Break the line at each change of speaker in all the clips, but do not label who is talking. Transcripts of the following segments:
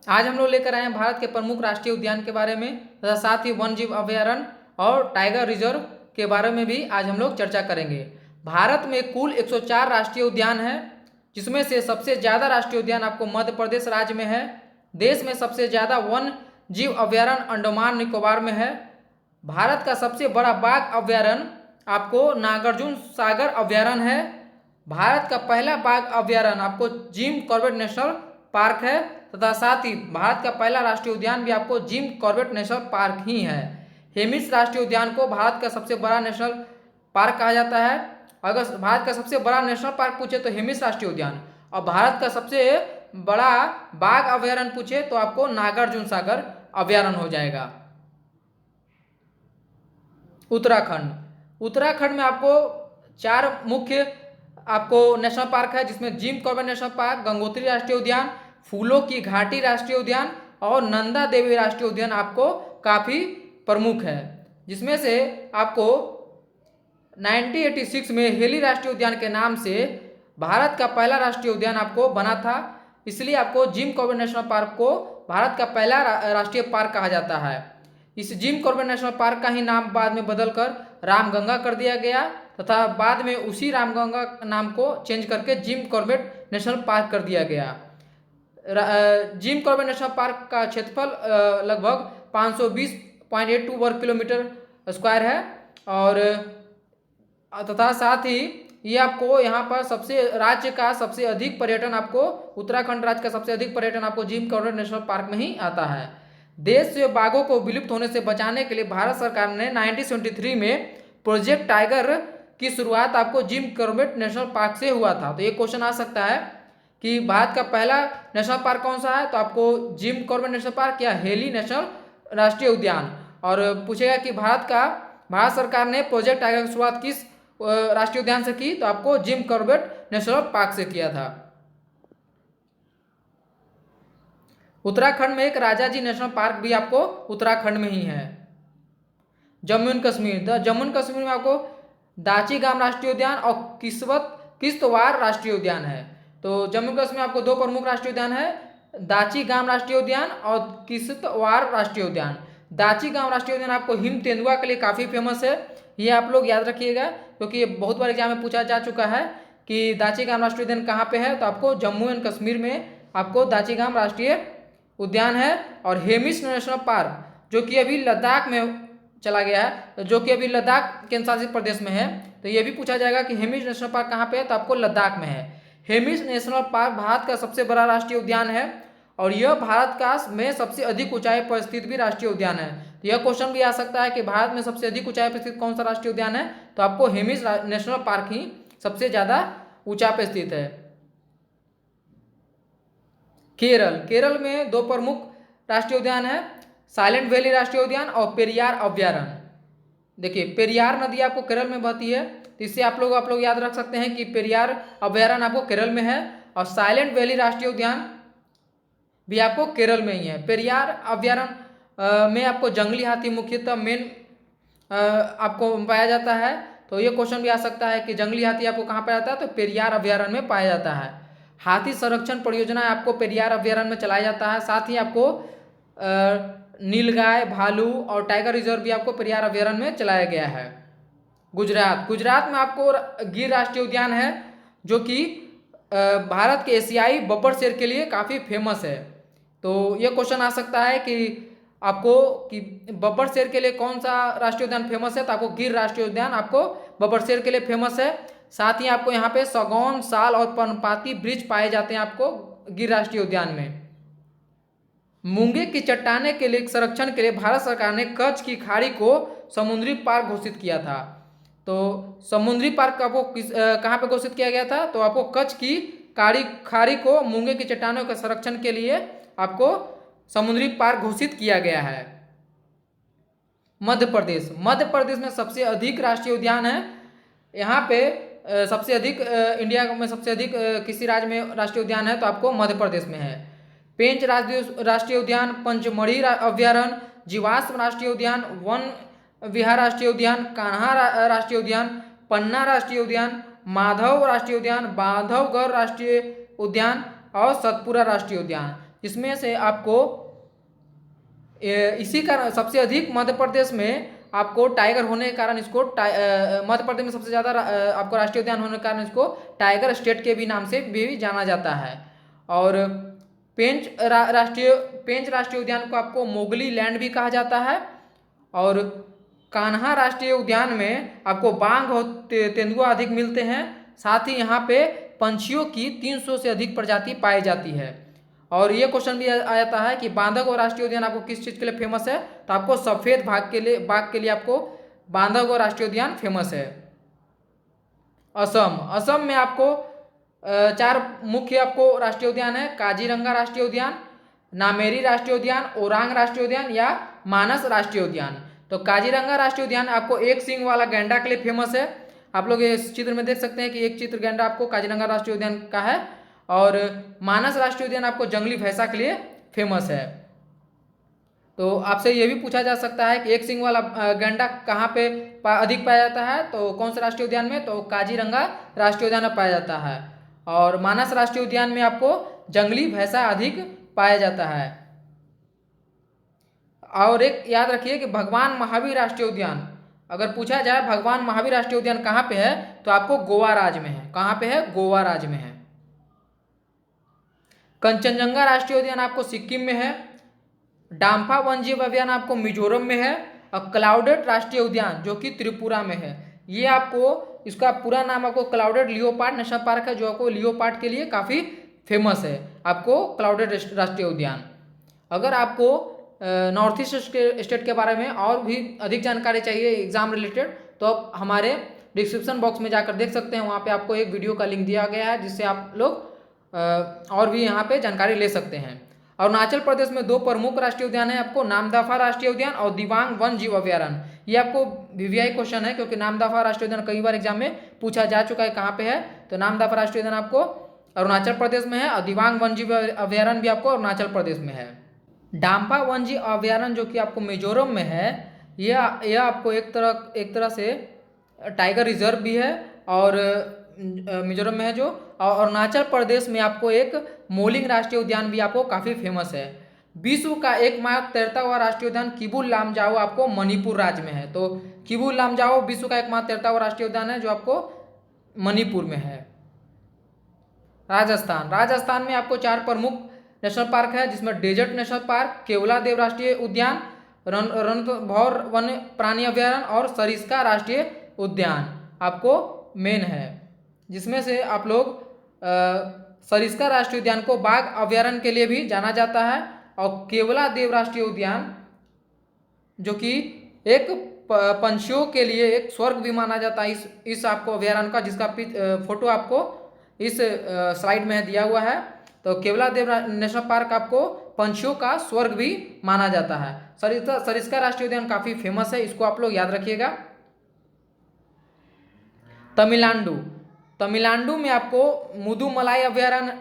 आज हम लोग लेकर आए हैं भारत के प्रमुख राष्ट्रीय उद्यान के बारे में तथा साथ ही वन्य जीव अभयारण्य और टाइगर रिजर्व के बारे में भी आज हम लोग चर्चा करेंगे। भारत में कुल 104 राष्ट्रीय उद्यान हैं, जिसमें से सबसे ज़्यादा राष्ट्रीय उद्यान आपको मध्य प्रदेश राज्य में है। देश में सबसे ज़्यादा वन्य जीव अभयारण्य अंडमान निकोबार में है। भारत का सबसे बड़ा बाघ अभयारण्य आपको नागार्जुन सागर अभयारण्य है। भारत का पहला बाघ अभयारण्य आपको जिम कॉर्बेट नेशनल पार्क है तथा साथ ही भारत का पहला राष्ट्रीय उद्यान भी आपको जिम कॉर्बेट नेशनल पार्क ही है। हेमिस राष्ट्रीय उद्यान को भारत का सबसे बड़ा नेशनल पार्क कहा जाता है। अगर भारत का सबसे बड़ा नेशनल पार्क पूछे तो हेमिस राष्ट्रीय उद्यान, और भारत का सबसे बड़ा बाघ अभयारण्य पूछे तो आपको नागार्जुन सागर अभयारण्य हो जाएगा। उत्तराखंड में आपको 4 मुख्य आपको नेशनल पार्क है, जिसमें Jim Corbett national park, Gangotri राष्ट्रीय उद्यान, फूलों की घाटी राष्ट्रीय उद्यान और नंदा देवी राष्ट्रीय उद्यान आपको काफ़ी प्रमुख है। जिसमें से आपको 1986 में हेली राष्ट्रीय उद्यान के नाम से भारत का पहला राष्ट्रीय उद्यान आपको बना था, इसलिए आपको जिम कॉर्बेट नेशनल पार्क को भारत का पहला राष्ट्रीय पार्क कहा जाता है। इस जिम कॉर्बेट नेशनल पार्क का ही नाम बाद में बदलकर रामगंगा कर दिया गया तथा बाद में उसी रामगंगा नाम को चेंज करके जिम कॉर्बेट नेशनल पार्क कर दिया गया। जिम कॉर्बेट नेशनल पार्क का क्षेत्रफल लगभग 520.82 वर्ग किलोमीटर स्क्वायर है और तथा साथ ही ये आपको यहाँ पर राज्य का सबसे अधिक पर्यटन आपको उत्तराखंड राज्य का सबसे अधिक पर्यटन आपको जिम कॉर्बेट नेशनल पार्क में ही आता है। देश से बाघों को विलुप्त होने से बचाने के लिए भारत सरकार ने 1973 में प्रोजेक्ट टाइगर की शुरुआत आपको जिम कॉर्बेट नेशनल पार्क से हुआ था। तो ये क्वेश्चन आ सकता है कि भारत का पहला नेशनल पार्क कौन सा है, तो आपको जिम कॉर्बेट नेशनल पार्क या हेली नेशनल राष्ट्रीय उद्यान, और पूछेगा कि भारत सरकार ने प्रोजेक्ट टाइगर की शुरुआत किस राष्ट्रीय उद्यान से की, तो आपको जिम कॉर्बेट नेशनल पार्क से किया था। उत्तराखंड में एक राजाजी नेशनल पार्क भी आपको उत्तराखंड में ही है। जम्मू एंड कश्मीर में आपको दाची गाम राष्ट्रीय उद्यान और किश्तवाड़ राष्ट्रीय उद्यान है। तो जम्मू कश्मीर में आपको 2 प्रमुख राष्ट्रीय उद्यान है, दाची गाम राष्ट्रीय उद्यान और किश्तवाड़ राष्ट्रीय उद्यान। दाची गाम राष्ट्रीय उद्यान आपको हिम तेंदुआ के लिए काफ़ी फेमस है, ये आप लोग याद रखिएगा क्योंकि ये बहुत बार एग्जाम में पूछा जा चुका है कि दाची गाम राष्ट्रीय उद्यान कहाँ पे है, तो आपको जम्मू एंड कश्मीर में आपको दाची गाम राष्ट्रीय उद्यान है। और हेमिस नेशनल पार्क जो कि अभी लद्दाख में चला गया है, जो कि अभी लद्दाख केंद्र शासित प्रदेश में है, तो ये भी पूछा जाएगा कि हेमिस नेशनल पार्क कहाँ पे है, तो आपको लद्दाख में है। हेमिस नेशनल पार्क भारत का सबसे बड़ा राष्ट्रीय उद्यान है और यह भारत का में सबसे अधिक ऊंचाई पर स्थित भी राष्ट्रीय उद्यान है। तो यह क्वेश्चन भी आ सकता है कि भारत में सबसे अधिक ऊंचाई पर स्थित कौन सा राष्ट्रीय उद्यान है, तो आपको हेमिस नेशनल पार्क ही सबसे ज्यादा ऊंचा पे स्थित है। केरल में 2 प्रमुख राष्ट्रीय उद्यान है, साइलेंट वैली राष्ट्रीय उद्यान और पेरियार अभयारण्य। देखिए पेरियार नदी आपको केरल में बहती है, तो इससे आप लोग याद रख सकते हैं कि पेरियार अभयारण्य आपको केरल में है और साइलेंट वैली राष्ट्रीय उद्यान भी आपको केरल में ही है। पेरियार अभयारण्य में आपको जंगली हाथी मुख्यतः आपको पाया जाता है, तो ये क्वेश्चन भी आ सकता है कि जंगली हाथी आपको कहाँ पाया जाता है, तो पेरियार अभयारण्य में पाया जाता है। हाथी संरक्षण परियोजना आपको पेरियार अभयारण्य में चलाया जाता है। साथ ही आपको नीलगाय, भालू और टाइगर रिजर्व भी आपको पेरियार अभयारण्य में चलाया गया है। गुजरात में आपको गिर राष्ट्रीय उद्यान है, जो कि भारत के एशियाई बब्बर शेर के लिए काफ़ी फेमस है। तो ये क्वेश्चन आ सकता है कि आपको कि बब्बर शेर के लिए कौन सा राष्ट्रीय उद्यान फेमस है, तो आपको गिर राष्ट्रीय उद्यान आपको बब्बर शेर के लिए फेमस है। साथ ही आपको यहाँ पे सागौन, साल और पर्णपाती वृक्ष पाए जाते हैं आपको गिर राष्ट्रीय उद्यान में। मूंगे की चट्टाने के लिए संरक्षण के लिए भारत सरकार ने कच्छ की खाड़ी को समुद्री पार्क घोषित किया था। तो समुद्री पार्क आपको कहाँ पे घोषित किया गया था, तो आपको कच्छ की खाड़ी को मूंगे की चट्टानों के संरक्षण के लिए आपको समुद्री पार्क घोषित किया गया है। मध्य प्रदेश में सबसे अधिक राष्ट्रीय उद्यान है। यहाँ पे सबसे अधिक इंडिया में सबसे अधिक किसी राज्य में राष्ट्रीय उद्यान है, तो आपको मध्य प्रदेश में है। पेंच राष्ट्रीय उद्यान, पंचमढ़ी अभयारण्य, जीवाश्म राष्ट्रीय उद्यान, वन विहार राष्ट्रीय उद्यान, कान्हा राष्ट्रीय उद्यान, पन्ना राष्ट्रीय उद्यान, माधव राष्ट्रीय उद्यान, बांधवगढ़ राष्ट्रीय उद्यान और सतपुरा राष्ट्रीय उद्यान। इसमें से आपको इसी कारण सबसे अधिक मध्य प्रदेश में आपको टाइगर होने के कारण इसको मध्य प्रदेश में सबसे ज़्यादा आपको राष्ट्रीय उद्यान होने के कारण इसको टाइगर स्टेट के भी नाम से भी जाना जाता है। और पेंच राष्ट्रीय उद्यान को आपको मोगली लैंड भी कहा जाता है। और कान्हा राष्ट्रीय उद्यान में आपको बाघ और तेंदुआ अधिक मिलते हैं। साथ ही यहाँ पे पंछियों की 300 से अधिक प्रजाति पाई जाती है। और ये क्वेश्चन भी आ जाता है कि बांधवगढ़ राष्ट्रीय उद्यान आपको किस चीज़ के लिए फेमस है, तो आपको सफ़ेद बाघ के लिए आपको बांधवगढ़ राष्ट्रीय उद्यान फेमस है। असम में आपको 4 मुख्य आपको राष्ट्रीय उद्यान है। काजीरंगा राष्ट्रीय उद्यान, नामेरी राष्ट्रीय उद्यान, ओरांग राष्ट्रीय उद्यान या मानस राष्ट्रीय उद्यान। तो काजीरंगा राष्ट्रीय उद्यान आपको एक सींग वाला गैंडा के लिए फेमस है। आप लोग इस चित्र में देख सकते हैं कि एक चित्र गैंडा आपको काजीरंगा राष्ट्रीय उद्यान का है। और मानस राष्ट्रीय उद्यान आपको जंगली भैंसा के लिए फेमस है। तो आपसे ये भी पूछा जा सकता है कि एक सींग वाला गैंडा कहाँ पे अधिक पाया जाता है, तो कौन से राष्ट्रीय उद्यान में, तो काजीरंगा राष्ट्रीय उद्यान में पाया जाता है। और मानस राष्ट्रीय उद्यान में आपको जंगली भैंसा अधिक पाया जाता है। और एक याद रखिए कि भगवान महावीर राष्ट्रीय उद्यान, अगर पूछा जाए भगवान महावीर राष्ट्रीय उद्यान कहाँ पे है, तो आपको गोवा राज्य में है। कहाँ पे है? गोवा राज्य में है। कंचनजंगा राष्ट्रीय उद्यान आपको सिक्किम में है। डाम्फा वन्यजीव अभयारण्य आपको मिजोरम में है। और क्लाउडेड राष्ट्रीय उद्यान जो कि त्रिपुरा में है। ये आपको, इसका पूरा नाम आपको क्लाउडेड लियोपार्ड नेशनल पार्क है, जो आपको लियोपार्ड के लिए काफ़ी फेमस है। आपको क्लाउडेड राष्ट्रीय उद्यान। अगर आपको नॉर्थ ईस्ट स्टेट के बारे में और भी अधिक जानकारी चाहिए एग्जाम रिलेटेड, तो आप हमारे डिस्क्रिप्शन बॉक्स में जाकर देख सकते हैं। वहाँ पे आपको एक वीडियो का लिंक दिया गया है, जिससे आप लोग और भी यहाँ पे जानकारी ले सकते हैं। अरुणाचल प्रदेश में 2 प्रमुख राष्ट्रीय उद्यान है आपको, नामदफा राष्ट्रीय उद्यान और दिबांग वन्यजीव अभयारण्य। ये आपको वीवीआई क्वेश्चन है, क्योंकि नामदफा राष्ट्रीय उद्यान कई बार एग्जाम में पूछा जा चुका है कहाँ पे है। तो नामदफा राष्ट्रीय उद्यान आपको अरुणाचल प्रदेश में है और दिबांग वन्यजीव अभयारण्य भी आपको अरुणाचल प्रदेश में है। डाम्फा वन्यजीव अभयारण्य जो कि आपको मिजोरम में है, यह आपको एक तरह से टाइगर रिजर्व भी है और मिजोरम में है जो। और अरुणाचल प्रदेश में आपको एक मोलिंग राष्ट्रीय उद्यान भी आपको काफ़ी फेमस है। विश्व का एकमात्र तैरता हुआ राष्ट्रीय उद्यान किबुल लामजाओ आपको मणिपुर राज्य में है। तो किबुल लामजाओ विश्व का एकमात्र तैरता हुआ राष्ट्रीय उद्यान है, जो आपको मणिपुर में है। राजस्थान में आपको 4 प्रमुख नेशनल पार्क है, जिसमें डेजर्ट नेशनल पार्क, केवलादेव राष्ट्रीय उद्यान, रणथंभौर वन्य प्राणी अभयारण्य और सरिस्का राष्ट्रीय उद्यान आपको मेन है। जिसमें से आप लोग सरिस्का राष्ट्रीय उद्यान को बाघ अभयारण्य के लिए भी जाना जाता है। और केवलादेव राष्ट्रीय उद्यान जो कि एक पंछियों के लिए एक स्वर्ग भी माना जाता है इस आपको अभयारण्य का, जिसका फोटो आपको इस स्लाइड में दिया हुआ है। तो केवलादेव नेशनल पार्क आपको पंछियों का स्वर्ग भी माना जाता है। सरिस्का राष्ट्रीय उद्यान काफ़ी फेमस है, इसको आप लोग याद रखिएगा। तमिलनाडु में आपको मुदुमलाई अभयारण्य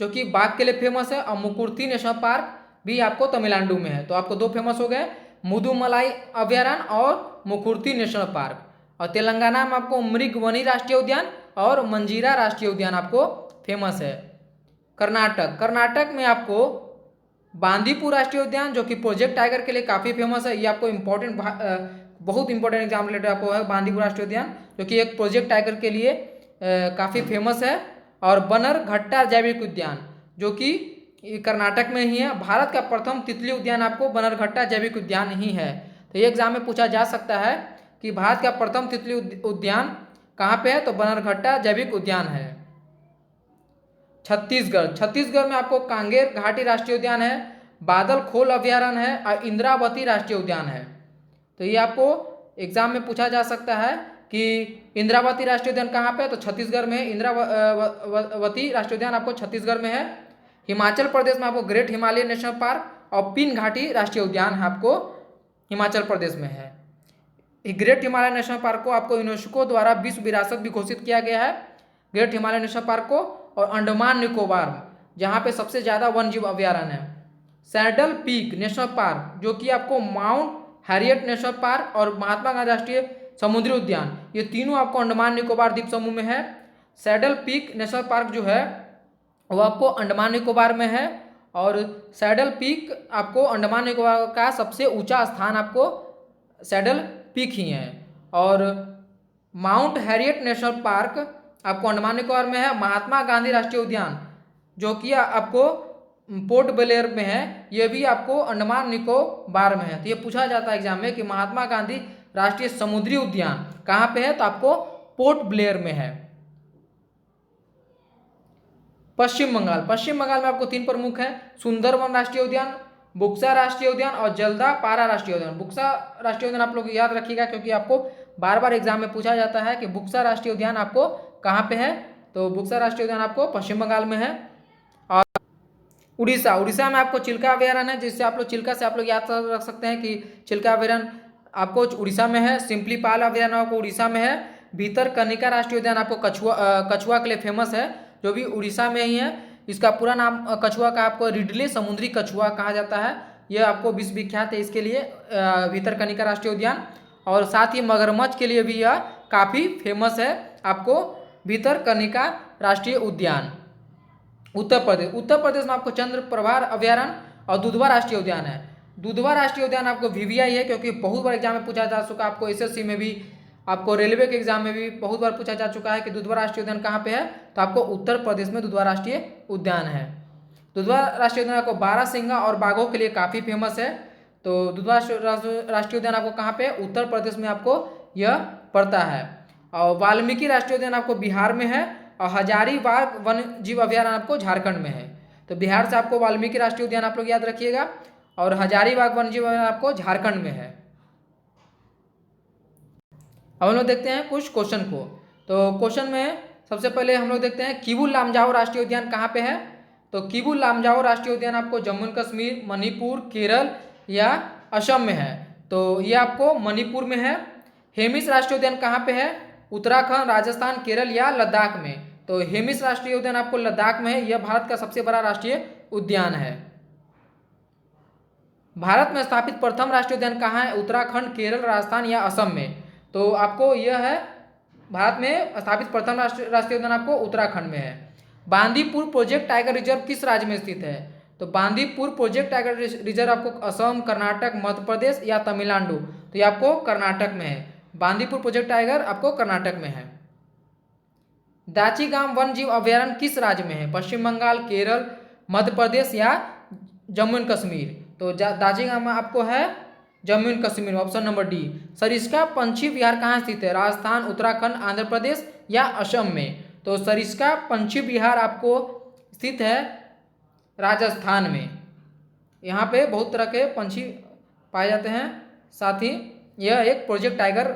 जो कि बाघ के लिए फेमस है, और मुकुर्ती नेशनल पार्क भी आपको तमिलनाडु में है। तो आपको 2 फेमस हो गए, मुदुमलाई अभयारण्य और मुकुर्ती नेशनल पार्क। और तेलंगाना में आपको मृगवनी राष्ट्रीय उद्यान और मंजीरा राष्ट्रीय उद्यान आपको फेमस है। कर्नाटक में आपको बांदीपुर राष्ट्रीय उद्यान जो कि प्रोजेक्ट टाइगर के लिए काफ़ी फेमस है। ये आपको बहुत इंपॉर्टेंट एग्जाम रिलेटेड आपको है बांदीपुर राष्ट्रीय उद्यान, जो कि एक प्रोजेक्ट टाइगर के लिए काफ़ी फेमस है। और बनरघट्टा जैविक उद्यान जो कि कर्नाटक में ही है। भारत का प्रथम तितली उद्यान आपको बनरघट्टा जैविक उद्यान ही है। तो ये एग्जाम में पूछा जा सकता है कि भारत का प्रथम तितली उद्यान कहाँ पे है, तो बनरघट्टा जैविक उद्यान है। छत्तीसगढ़ में आपको कांगेर घाटी राष्ट्रीय उद्यान है, बादल खोल अभयारण्य है और इंद्रावती राष्ट्रीय उद्यान है। तो ये आपको एग्जाम में पूछा जा सकता है कि इंद्रावती राष्ट्रीय उद्यान कहाँ पे है, तो छत्तीसगढ़ में है। इंद्रावती राष्ट्रीय उद्यान आपको छत्तीसगढ़ में है। हिमाचल प्रदेश में आपको ग्रेट हिमालय नेशनल पार्क और पिन घाटी राष्ट्रीय उद्यान आपको हिमाचल प्रदेश में है। ग्रेट हिमालय नेशनल पार्क को आपको यूनेस्को द्वारा विश्व विरासत भी घोषित किया गया है, ग्रेट हिमालय नेशनल पार्क को। और अंडमान निकोबार जहाँ पे सबसे ज़्यादा वन्यजीव अभयारण्य है। सैडल पीक नेशनल पार्क जो कि आपको माउंट हैरियट नेशनल पार्क और महात्मा गांधी राष्ट्रीय समुद्री उद्यान, ये तीनों आपको अंडमान निकोबार द्वीप समूह में है। सैडल पीक नेशनल पार्क जो है वो आपको अंडमान निकोबार में है। और सैडल पीक आपको अंडमान निकोबार का सबसे ऊंचा स्थान आपको सैडल पीक ही है। और माउंट हैरियट नेशनल पार्क आपको अंडमान निकोबार में है। महात्मा गांधी राष्ट्रीय उद्यान जो कि आपको पोर्ट ब्लेयर में है, ये भी आपको अंडमान निकोबार में है। तो ये पूछा जाता है एग्जाम में कि महात्मा गांधी राष्ट्रीय समुद्री उद्यान कहाँ पे है, तो आपको पोर्ट ब्लेयर में है। पश्चिम बंगाल में आपको 3 प्रमुख है, सुंदरवन राष्ट्रीय उद्यान, बुक्सा राष्ट्रीय उद्यान और जल्दापारा राष्ट्रीय उद्यान। बुक्सा राष्ट्रीय उद्यान आप लोग याद रखिएगा क्योंकि आपको बार बार एग्जाम में पूछा जाता है कि बुक्सा राष्ट्रीय उद्यान आपको कहाँ पे है। तो बुक्सा राष्ट्रीय उद्यान आपको पश्चिम बंगाल में है। और उड़ीसा में आपको चिल्का अभयारण्य है, जिससे आप लोग चिल्का से आप लोग याद रख सकते हैं कि चिल्का अभयारण्य आपको उड़ीसा में है। सिंपलीपाल अभयारण्य आपको उड़ीसा में है। भितरकनिका राष्ट्रीय उद्यान आपको कछुआ के लिए फेमस है, जो भी उड़ीसा में ही है। इसका पूरा नाम कछुआ का आपको रिडले समुद्री कछुआ कहा जाता है। यह आपको विश्वविख्यात है इसके लिए भितरकनिका राष्ट्रीय उद्यान। और साथ ही मगरमच्छ के लिए भी यह काफ़ी फेमस है आपको भितरकनिका राष्ट्रीय उद्यान। उत्तर प्रदेश में आपको चंद्रप्रभार अभयारण्य और दुधवा राष्ट्रीय उद्यान है। दुधवा राष्ट्रीय उद्यान आपको VVI है क्योंकि बहुत बार एग्जाम में पूछा जा चुका, आपको SSC में भी, आपको रेलवे के एग्जाम में भी बहुत बार पूछा जा चुका है कि दुधवा राष्ट्रीय उद्यान कहाँ पे है, तो आपको उत्तर प्रदेश में दुधवा राष्ट्रीय उद्यान है। दुधवा राष्ट्रीय उद्यान आपको बारहसिंगा और बाघों के लिए काफ़ी फेमस है। तो दुधवा राष्ट्रीय उद्यान आपको कहाँ पे, उत्तर प्रदेश में आपको यह पड़ता है। और वाल्मीकि राष्ट्रीय उद्यान आपको बिहार में है। और हजारीबाग वन जीव अभयारण्य आपको झारखंड में है। तो बिहार से आपको वाल्मीकि राष्ट्रीय उद्यान आप लोग याद रखिएगा और हजारीबाग वन जीव अभयारण्य आपको झारखंड में है। अब हम लोग देखते हैं कुछ क्वेश्चन को। तो क्वेश्चन में सबसे पहले हम लोग देखते हैं किबुल लामजाओ राष्ट्रीय उद्यान कहाँ पे है। तो किबुल लामजाओ राष्ट्रीय उद्यान आपको जम्मू एंड कश्मीर, मणिपुर, केरल या असम में है। तो ये आपको मणिपुर में है। हेमिस राष्ट्रीय उद्यान कहाँ पे है, उत्तराखंड, राजस्थान, केरल या लद्दाख में। तो हेमिस राष्ट्रीय उद्यान आपको लद्दाख में है। यह भारत का सबसे बड़ा राष्ट्रीय उद्यान है। भारत में स्थापित प्रथम राष्ट्रीय उद्यान कहाँ है, उत्तराखंड, केरल, राजस्थान या असम में। तो आपको यह है भारत में स्थापित प्रथम राष्ट्रीय उद्यान आपको उत्तराखंड में है। बांदीपुर प्रोजेक्ट टाइगर रिजर्व किस राज्य में स्थित है। तो बांदीपुर प्रोजेक्ट टाइगर रिजर्व आपको असम, कर्नाटक, मध्य प्रदेश या तमिलनाडु। तो ये आपको कर्नाटक में है। बांदीपुर प्रोजेक्ट टाइगर आपको कर्नाटक में है। दाचीगाम वन जीव अभयारण्य किस राज्य में है, पश्चिम बंगाल, केरल, मध्य प्रदेश या जम्मू एंड कश्मीर। तो दाचीगाम आपको है Jammu and Kashmir, option number D. Sariska पंछी विहार कहाँ स्थित है, राजस्थान, उत्तराखंड, आंध्र प्रदेश या असम में। तो सरिस्का पंछी विहार आपको स्थित है राजस्थान में। यहाँ पे बहुत तरह के पंछी पाए जाते हैं। साथ ही यह एक प्रोजेक्ट टाइगर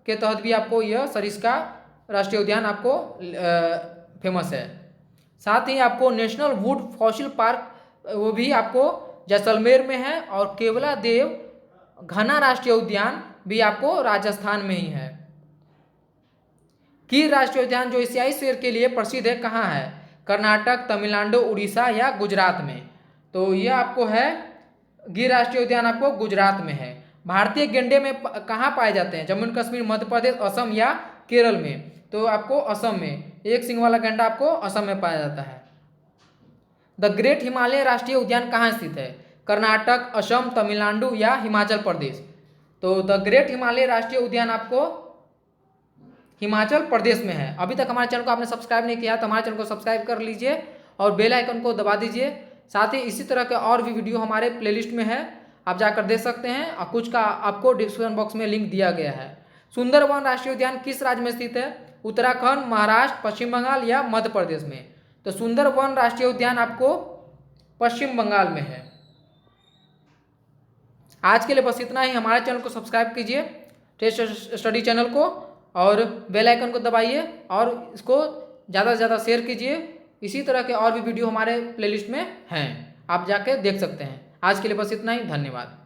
के तहत भी आपको यह सरिस्का राष्ट्रीय उद्यान आपको फेमस है। साथ ही आपको नेशनल वुड फॉसिल पार्क वो भी आपको जैसलमेर में है। और केवला देव घना राष्ट्रीय उद्यान भी आपको राजस्थान में ही है। गिर राष्ट्रीय उद्यान जो एशियाई शेर के लिए प्रसिद्ध है कहाँ है, कर्नाटक, तमिलनाडु, उड़ीसा या गुजरात में। तो यह आपको है गिर राष्ट्रीय उद्यान आपको गुजरात में है। भारतीय गेंडे में कहाँ पाए जाते हैं, जम्मू एंड कश्मीर, मध्य प्रदेश, असम या केरल में। तो आपको असम में, एक सिंग वाला गेंडा आपको असम में पाया जाता है। द ग्रेट हिमालय राष्ट्रीय उद्यान कहाँ स्थित है, कर्नाटक, असम, तमिलनाडु या हिमाचल प्रदेश। तो द ग्रेट हिमालय राष्ट्रीय उद्यान आपको हिमाचल प्रदेश में है। अभी तक हमारे चैनल को आपने सब्सक्राइब नहीं किया तो हमारे चैनल को सब्सक्राइब कर लीजिए और बेल आइकन को दबा दीजिए। साथ ही इसी तरह के और भी वीडियो हमारे प्लेलिस्ट में है, आप जाकर देख सकते हैं। और कुछ का आपको डिस्क्रिप्शन बॉक्स में लिंक दिया गया है। सुंदरवन राष्ट्रीय उद्यान किस राज्य में स्थित है, उत्तराखंड, महाराष्ट्र, पश्चिम बंगाल या मध्य प्रदेश में। तो सुंदरवन राष्ट्रीय उद्यान आपको पश्चिम बंगाल में है। आज के लिए बस इतना ही। हमारे चैनल को सब्सक्राइब कीजिए, टेस्ट स्टडी चैनल को, और बेल आइकन को दबाइए और इसको ज़्यादा से ज़्यादा शेयर कीजिए। इसी तरह के और भी वीडियो हमारे प्लेलिस्ट में हैं, आप जाके देख सकते हैं। आज के लिए बस इतना ही, धन्यवाद।